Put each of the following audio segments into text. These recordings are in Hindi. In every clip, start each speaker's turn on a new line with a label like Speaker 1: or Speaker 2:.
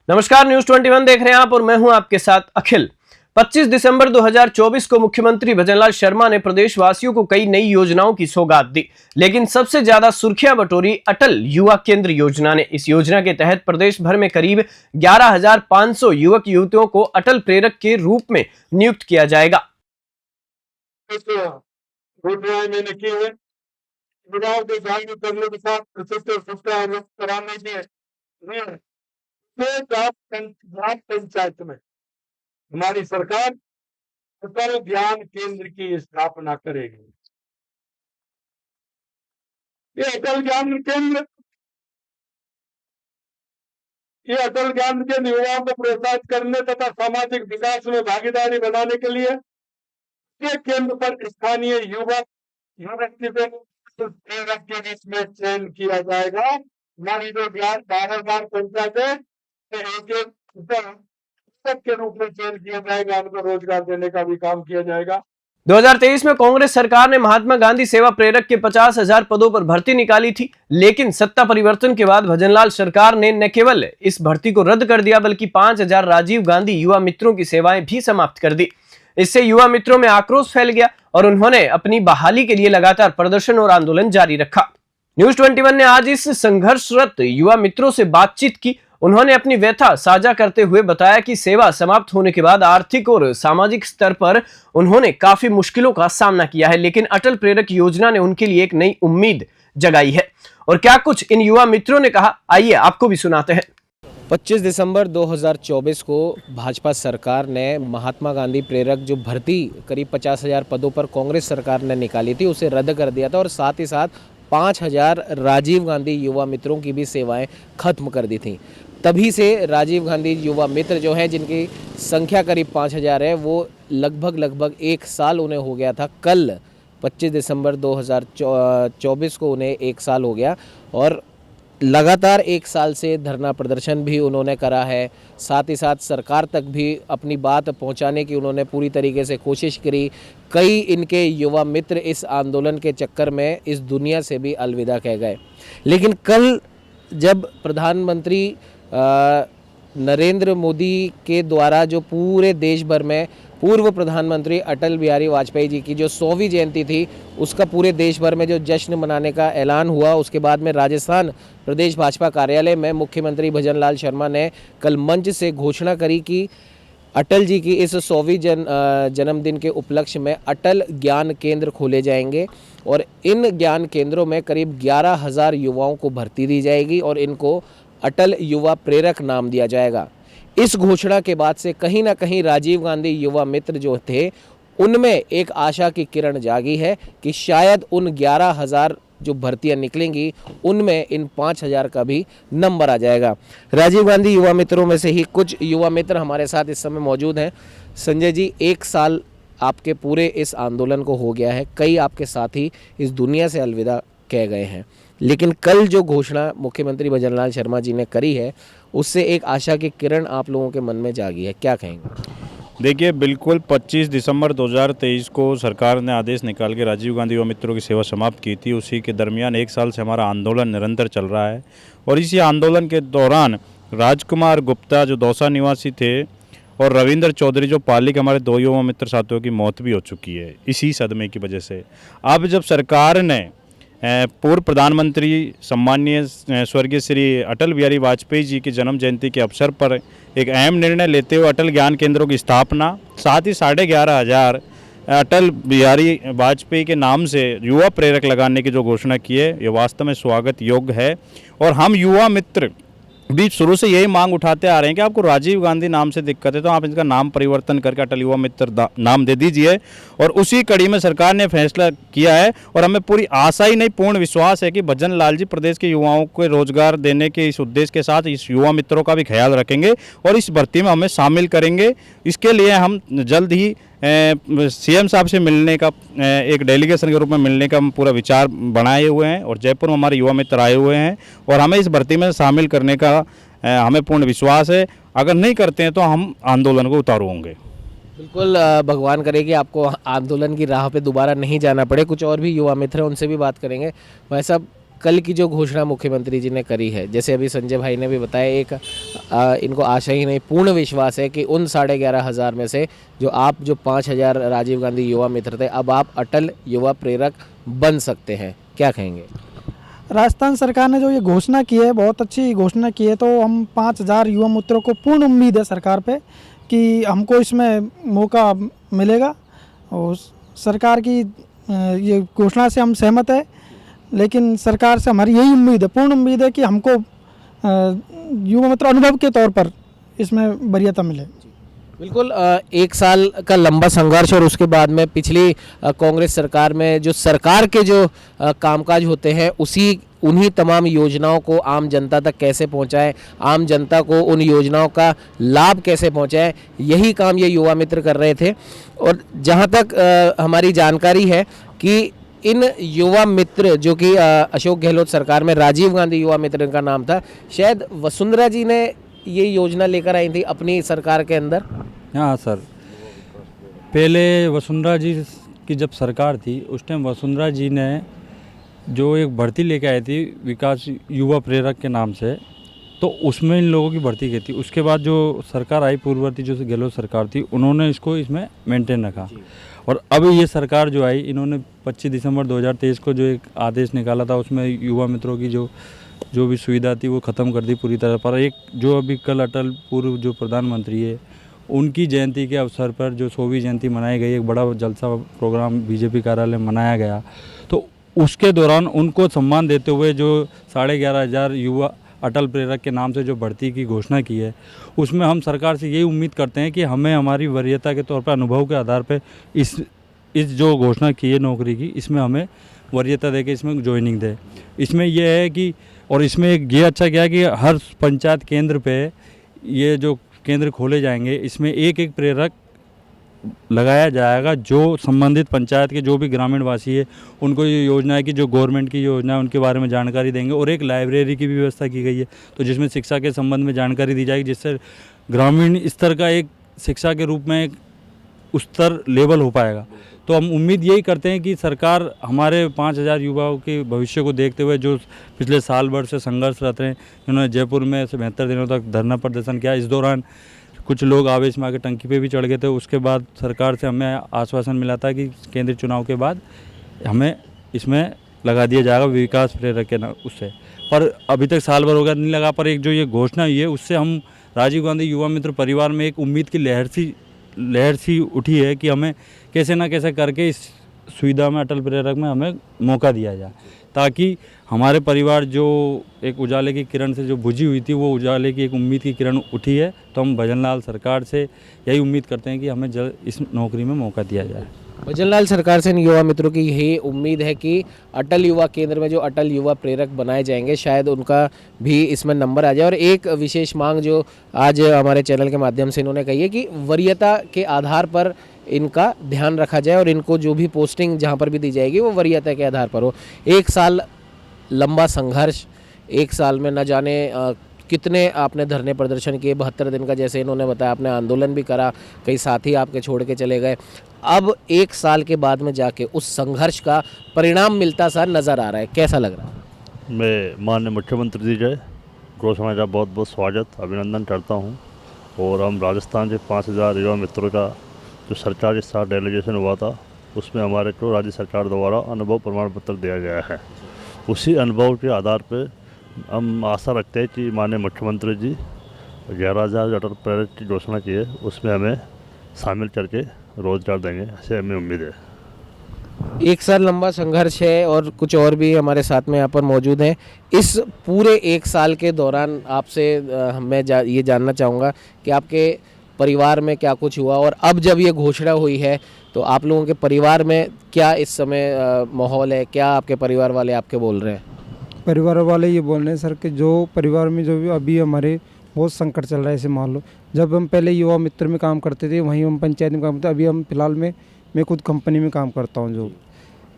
Speaker 1: नमस्कार, न्यूज 21 देख रहे हैं आप और मैं हूं आपके साथ अखिल। 25 दिसंबर 2024 को मुख्यमंत्री भजनलाल शर्मा ने प्रदेशवासियों को कई नई योजनाओं की सौगात दी, लेकिन सबसे ज्यादा सुर्खियां बटोरी अटल युवा केंद्र योजना ने। इस योजना के तहत प्रदेश भर में करीब 11,500 युवक युवतियों को अटल प्रेरक के रूप में नियुक्त किया जाएगा।
Speaker 2: मैंने की है युवाओं के जागरूक करने के साथ प्रशिक्षण कराने के ग्राम पंचायत में हमारी सरकार अटल ज्ञान केंद्र की स्थापना करेगी। ये अटल ज्ञान केंद्र युवाओं को प्रोत्साहित करने तथा सामाजिक विकास में भागीदारी बनाने के लिए ये केंद्र पर स्थानीय युवक युवती को प्रेरक के रूप में चयन किया जाएगा। हमारी जो 12,000 पंचायतें के रूप में चयन किया जाएगा, उनको रोजगार देने का भी काम किया जाएगा।
Speaker 1: 2023 में कांग्रेस सरकार ने महात्मा गांधी सेवा प्रेरक के 50,000 पदों पर भर्ती निकाली थी, लेकिन सत्ता परिवर्तन के बाद भजनलाल सरकार ने न केवल इस भर्ती को रद्द कर दिया बल्कि 5,000 राजीव गांधी युवा मित्रों की सेवाएं भी समाप्त कर दी। इससे युवा मित्रों में आक्रोश फैल गया और उन्होंने अपनी बहाली के लिए लगातार प्रदर्शन और आंदोलन जारी रखा। न्यूज 21 ने आज इस संघर्षरत युवा मित्रों से बातचीत की। उन्होंने अपनी व्यथा साझा करते हुए बताया कि सेवा समाप्त होने के बाद आर्थिक और सामाजिक स्तर पर उन्होंने काफी मुश्किलों का सामना किया है, लेकिन अटल प्रेरक योजना ने उनके लिए एक नई उम्मीद जगाई है। और क्या कुछ इन युवा मित्रों ने कहा, आइए आपको भी सुनाते हैं।
Speaker 3: 25 दिसंबर 2024 को भाजपा सरकार ने महात्मा गांधी प्रेरक जो भर्ती करीब 50,000 पदों पर कांग्रेस सरकार ने निकाली थी उसे रद्द कर दिया था और साथ ही साथ 5,000 राजीव गांधी युवा मित्रों की भी सेवाएं खत्म कर दी थी। तभी से राजीव गांधी युवा मित्र जो हैं, जिनकी संख्या करीब 5,000 है, वो लगभग 1 साल उन्हें हो गया था। कल 25 दिसंबर 2024 को उन्हें 1 साल हो गया और लगातार 1 साल से धरना प्रदर्शन भी उन्होंने करा है। साथ ही साथ सरकार तक भी अपनी बात पहुंचाने की उन्होंने पूरी तरीके से कोशिश करी। कई इनके युवा मित्र इस आंदोलन के चक्कर में इस दुनिया से भी अलविदा कह गए। लेकिन कल जब प्रधानमंत्री नरेंद्र मोदी के द्वारा जो पूरे देश भर में पूर्व प्रधानमंत्री अटल बिहारी वाजपेयी जी की जो 100वीं जयंती थी उसका पूरे देश भर में जो जश्न मनाने का ऐलान हुआ, उसके बाद में राजस्थान प्रदेश भाजपा कार्यालय में मुख्यमंत्री भजनलाल शर्मा ने कल मंच से घोषणा करी कि अटल जी की इस 100वीं जन्मदिन के उपलक्ष्य में अटल ज्ञान केंद्र खोले जाएंगे और इन ज्ञान केंद्रों में करीब 11,000 युवाओं को भर्ती दी जाएगी और इनको अटल युवा प्रेरक नाम दिया जाएगा। इस घोषणा के बाद से कहीं ना कहीं राजीव गांधी युवा मित्र जो थे उनमें एक आशा की किरण जागी है कि शायद उन 11,000 जो भर्तियां निकलेंगी उनमें इन 5,000 का भी नंबर आ जाएगा। राजीव गांधी युवा मित्रों में से ही कुछ युवा मित्र हमारे साथ इस समय मौजूद हैं। संजय जी, 1 साल आपके पूरे इस आंदोलन को हो गया है, कई आपके साथी इस दुनिया से अलविदा कह गए हैं, लेकिन कल जो घोषणा मुख्यमंत्री भजनलाल शर्मा जी ने करी है उससे एक आशा की किरण आप लोगों के मन में जागी है, क्या कहेंगे?
Speaker 4: देखिए, बिल्कुल 25 दिसंबर 2023 को सरकार ने आदेश निकाल के राजीव गांधी युवा मित्रों की सेवा समाप्त की थी। उसी के दरमियान 1 साल से हमारा आंदोलन निरंतर चल रहा है और इसी आंदोलन के दौरान राजकुमार गुप्ता जो दौसा निवासी थे और रविंद्र चौधरी जो पाली के हमारे 2 युवा मित्र साथियों की मौत भी हो चुकी है इसी सदमे की वजह से। अब जब सरकार ने पूर्व प्रधानमंत्री सम्माननीय स्वर्गीय श्री अटल बिहारी वाजपेयी जी की जन्म जयंती के अवसर पर एक अहम निर्णय लेते हुए अटल ज्ञान केंद्रों की स्थापना, साथ ही 11,500 अटल बिहारी वाजपेयी के नाम से युवा प्रेरक लगाने की जो घोषणा की है, ये वास्तव में स्वागत योग्य है। और हम युवा मित्र भी शुरू से यही मांग उठाते आ रहे हैं कि आपको राजीव गांधी नाम से दिक्कत है तो आप इसका नाम परिवर्तन करके अटल युवा मित्र नाम दे दीजिए। और उसी कड़ी में सरकार ने फैसला किया है और हमें पूरी आशा ही नहीं, पूर्ण विश्वास है कि भजनलाल जी प्रदेश के युवाओं को रोजगार देने के इस उद्देश्य के साथ इस युवा मित्रों का भी ख्याल रखेंगे और इस भर्ती में हमें शामिल करेंगे। इसके लिए हम जल्द ही सीएम साहब से मिलने का, एक डेलीगेशन के रूप में मिलने का हम पूरा विचार बनाए हुए हैं और जयपुर में हमारे युवा मित्र आए हुए हैं और हमें इस भर्ती में शामिल करने का हमें पूर्ण विश्वास है। अगर नहीं करते हैं तो हम आंदोलन को उतारू होंगे।
Speaker 3: बिल्कुल, भगवान करे कि आपको आंदोलन की राह पे दोबारा नहीं जाना पड़े। कुछ और भी युवा मित्र हैं, उनसे भी बात करेंगे। भाई साहब, कल की जो घोषणा मुख्यमंत्री जी ने करी है, जैसे अभी संजय भाई ने भी बताया, एक इनको आशा ही नहीं पूर्ण विश्वास है कि उन 11,500 में से जो 5,000 राजीव गांधी युवा मित्र थे, अब आप अटल युवा प्रेरक बन सकते हैं, क्या कहेंगे?
Speaker 5: राजस्थान सरकार ने जो ये घोषणा की है, बहुत अच्छी घोषणा की है। तो हम 5,000 युवा मित्रों को पूर्ण उम्मीद है सरकार पे कि हमको इसमें मौका मिलेगा। और सरकार की ये घोषणा से हम सहमत है, लेकिन सरकार से हमारी यही उम्मीद है, पूर्ण उम्मीद है कि हमको युवा मित्र अनुभव के तौर पर इसमें वरीयता मिले।
Speaker 3: बिल्कुल, एक साल का लंबा संघर्ष और उसके बाद में पिछली कांग्रेस सरकार में जो सरकार के जो कामकाज होते हैं, उन्हीं तमाम योजनाओं को आम जनता तक कैसे पहुंचाएं, आम जनता को उन योजनाओं का लाभ कैसे पहुंचाएं, यही काम ये युवा मित्र कर रहे थे। और जहां तक हमारी जानकारी है कि इन युवा मित्र जो कि अशोक गहलोत सरकार में राजीव गांधी युवा मित्र इनका नाम था, शायद वसुंधरा जी ने ये योजना लेकर आई थी अपनी सरकार के अंदर।
Speaker 6: हाँ सर, पहले वसुंधरा जी की जब सरकार थी उस टाइम वसुंधरा जी ने जो एक भर्ती लेके आई थी विकास युवा प्रेरक के नाम से, तो उसमें इन लोगों की भर्ती की थी। उसके बाद जो सरकार आई पूर्ववर्ती जो गहलोत सरकार थी, उन्होंने इसको इसमें मेंटेन रखा। और अब ये सरकार जो आई, इन्होंने 25 दिसंबर 2023 को जो एक आदेश निकाला था, उसमें युवा मित्रों की जो भी सुविधा थी वो ख़त्म कर दी पूरी तरह। पर एक जो अभी कल अटल पूर्व जो प्रधानमंत्री है, उनकी जयंती के अवसर पर जो 100वीं जयंती मनाई गई, एक बड़ा जलसा प्रोग्राम बीजेपी कार्यालय में मनाया गया। तो उसके दौरान उनको सम्मान देते हुए जो 11,500 युवा अटल प्रेरक के नाम से जो भर्ती की घोषणा की है, उसमें हम सरकार से यही उम्मीद करते हैं कि हमें हमारी वरीयता के तौर पर, अनुभव के आधार पर इस जो घोषणा की है नौकरी की, इसमें हमें वरीयता देके इसमें ज्वाइनिंग दे। इसमें यह है कि, और इसमें एक ये अच्छा क्या है कि हर पंचायत केंद्र पे ये जो केंद्र खोले जाएंगे, इसमें एक एक प्रेरक लगाया जाएगा जो संबंधित पंचायत के जो भी ग्रामीण वासी है, उनको ये योजना है कि जो गवर्नमेंट की योजना है उनके बारे में जानकारी देंगे। और एक लाइब्रेरी की भी व्यवस्था की गई है, तो जिसमें शिक्षा के संबंध में जानकारी दी जाएगी, जिससे ग्रामीण स्तर का एक शिक्षा के रूप में एक उस स्तर लेवल हो पाएगा। तो हम उम्मीद यही करते हैं कि सरकार हमारे 5,000 युवाओं के भविष्य को देखते हुए जो पिछले साल भर से संघर्षरत हैं, जिन्होंने जयपुर में 72 दिनों तक धरना प्रदर्शन किया, इस दौरान कुछ लोग आवेश में आके टंकी पे भी चढ़ गए थे। उसके बाद सरकार से हमें आश्वासन मिला था कि केंद्रीय चुनाव के बाद हमें इसमें लगा दिया जाएगा विकास प्रेरक के नाम उससे, पर अभी तक साल भर हो गया नहीं लगा। पर एक जो ये घोषणा हुई है, उससे हम राजीव गांधी युवा मित्र परिवार में एक उम्मीद की लहर सी उठी है कि हमें कैसे ना कैसे करके इस सुविधा में, अटल प्रेरक में हमें मौका दिया जाए, ताकि हमारे परिवार जो एक उजाले की किरण से जो बुझी हुई थी, वो उजाले की एक उम्मीद की किरण उठी है। तो हम भजनलाल सरकार से यही उम्मीद करते हैं कि हमें जल्द इस नौकरी में मौका दिया जाए।
Speaker 3: भजनलाल सरकार से इन युवा मित्रों की यही उम्मीद है कि अटल युवा केंद्र में जो अटल युवा प्रेरक बनाए जाएंगे, शायद उनका भी इसमें नंबर आ जाए। और एक विशेष मांग जो आज हमारे चैनल के माध्यम से इन्होंने कही है कि वरीयता के आधार पर इनका ध्यान रखा जाए और इनको जो भी पोस्टिंग जहाँ पर भी दी जाएगी वो वरीयता के आधार पर हो। एक साल लंबा संघर्ष, एक साल में न जाने कितने आपने धरने प्रदर्शन किए, 72 दिन का जैसे इन्होंने बताया, आपने आंदोलन भी करा, कई साथी आपके छोड़ के चले गए। अब एक साल के बाद में जाके उस संघर्ष का परिणाम मिलता सा नज़र आ रहा है, कैसा लग रहा है?
Speaker 7: मैं माननीय मुख्यमंत्री जी जय गौ समाज का बहुत बहुत स्वागत अभिनंदन करता हूं। और हम राजस्थान से 5,000 युवा मित्रों का जो सरकारी स्टार डेलीगेशन हुआ था, उसमें हमारे को राज्य सरकार द्वारा अनुभव प्रमाण पत्र दिया गया है। उसी अनुभव के आधार पर हम आशा रखते हैं कि माननीय मुख्यमंत्री जी 11,000 अटल प्रेरक की घोषणा की है, उसमें हमें शामिल करके रोजगार देंगे, ऐसे हमें उम्मीद है।
Speaker 3: एक साल लंबा संघर्ष है और कुछ और भी हमारे साथ में यहाँ पर मौजूद हैं। इस पूरे एक साल के दौरान आपसे मैं ये जानना चाहूँगा कि आपके परिवार में क्या कुछ हुआ, और अब जब ये घोषणा हुई है तो आप लोगों के परिवार में क्या इस समय माहौल है, क्या आपके परिवार वाले आपके बोल रहे हैं?
Speaker 5: परिवार वाले ये बोल रहे हैं सर कि जो परिवार में जो भी अभी हमारे बहुत संकट चल रहा है। ऐसे मान लो, जब हम पहले युवा मित्र में काम करते थे, वहीं हम पंचायत में काम करते, अभी हम फिलहाल मैं खुद कंपनी में काम करता हूँ। जो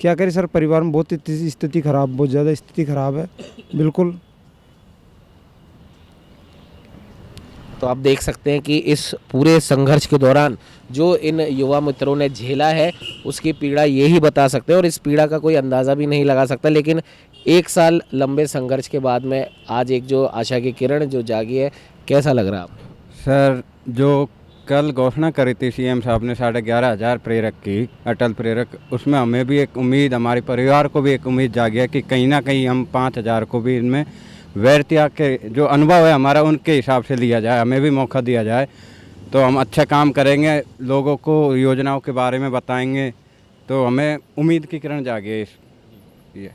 Speaker 5: क्या करें सर, परिवार में बहुत स्थिति खराब, बहुत ज़्यादा स्थिति खराब है बिल्कुल।
Speaker 3: तो आप देख सकते हैं कि इस पूरे संघर्ष के दौरान जो इन युवा मित्रों ने झेला है, उसकी पीड़ा यही बता सकते हैं, और इस पीड़ा का कोई अंदाज़ा भी नहीं लगा सकता। लेकिन एक साल लंबे संघर्ष के बाद में आज एक जो आशा की किरण जो जागी है, कैसा लग रहा है आपको?
Speaker 8: सर, जो कल घोषणा करी थी सीएम साहब ने 11,500 प्रेरक की, अटल प्रेरक, उसमें हमें भी एक उम्मीद, हमारे परिवार को भी एक उम्मीद जागी है कि कहीं ना कहीं हम 5,000 को भी इनमें वैर त्याग के जो अनुभव है हमारा उनके हिसाब से लिया जाए, हमें भी मौका दिया जाए तो हम अच्छा काम करेंगे, लोगों को योजनाओं के बारे में बताएंगे, तो हमें उम्मीद की किरण जागी है ये।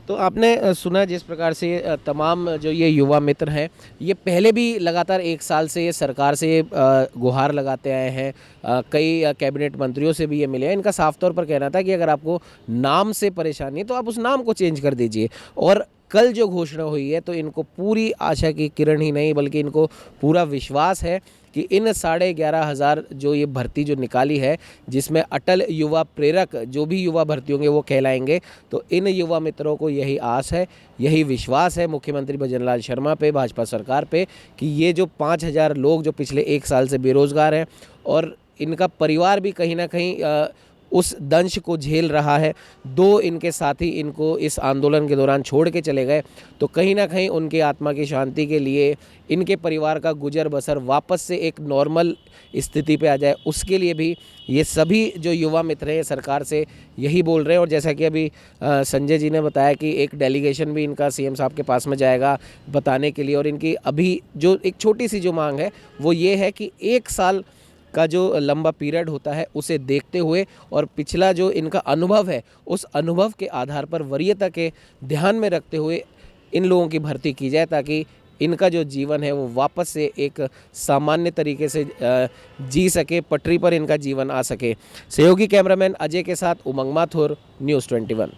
Speaker 3: तो आपने सुना जिस प्रकार से तमाम जो ये युवा मित्र हैं, ये पहले भी लगातार एक साल से ये सरकार से गुहार लगाते आए हैं, कई कैबिनेट मंत्रियों से भी ये मिले हैं। इनका साफ तौर पर कहना था कि अगर आपको नाम से परेशानी है तो आप उस नाम को चेंज कर दीजिए। और कल जो घोषणा हुई है तो इनको पूरी आशा की किरण ही नहीं बल्कि इनको पूरा विश्वास है कि इन 11,500 जो ये भर्ती जो निकाली है, जिसमें अटल युवा प्रेरक जो भी युवा भर्ती होंगे वो कहलाएंगे, तो इन युवा मित्रों को यही आस है, यही विश्वास है मुख्यमंत्री भजनलाल शर्मा पे, भाजपा सरकार पे, कि ये जो 5,000 लोग जो पिछले एक साल से बेरोजगार हैं और इनका परिवार भी कहीं ना कहीं उस दंश को झेल रहा है, 2 इनके साथी इनको इस आंदोलन के दौरान छोड़ के चले गए, तो कहीं ना कहीं उनकी आत्मा की शांति के लिए, इनके परिवार का गुजर बसर वापस से एक नॉर्मल स्थिति पे आ जाए, उसके लिए भी ये सभी जो युवा मित्र हैं सरकार से यही बोल रहे हैं। और जैसा कि अभी संजय जी ने बताया कि एक डेलीगेशन भी इनका सीएम साहब के पास में जाएगा बताने के लिए, और इनकी अभी जो एक छोटी सी जो मांग है वो ये है कि 1 साल का जो लंबा पीरियड होता है उसे देखते हुए और पिछला जो इनका अनुभव है उस अनुभव के आधार पर वरीयता के ध्यान में रखते हुए इन लोगों की भर्ती की जाए, ताकि इनका जो जीवन है वो वापस से एक सामान्य तरीके से जी सके, पटरी पर इनका जीवन आ सके। सहयोगी कैमरामैन अजय के साथ उमंग माथुर, न्यूज़ 21।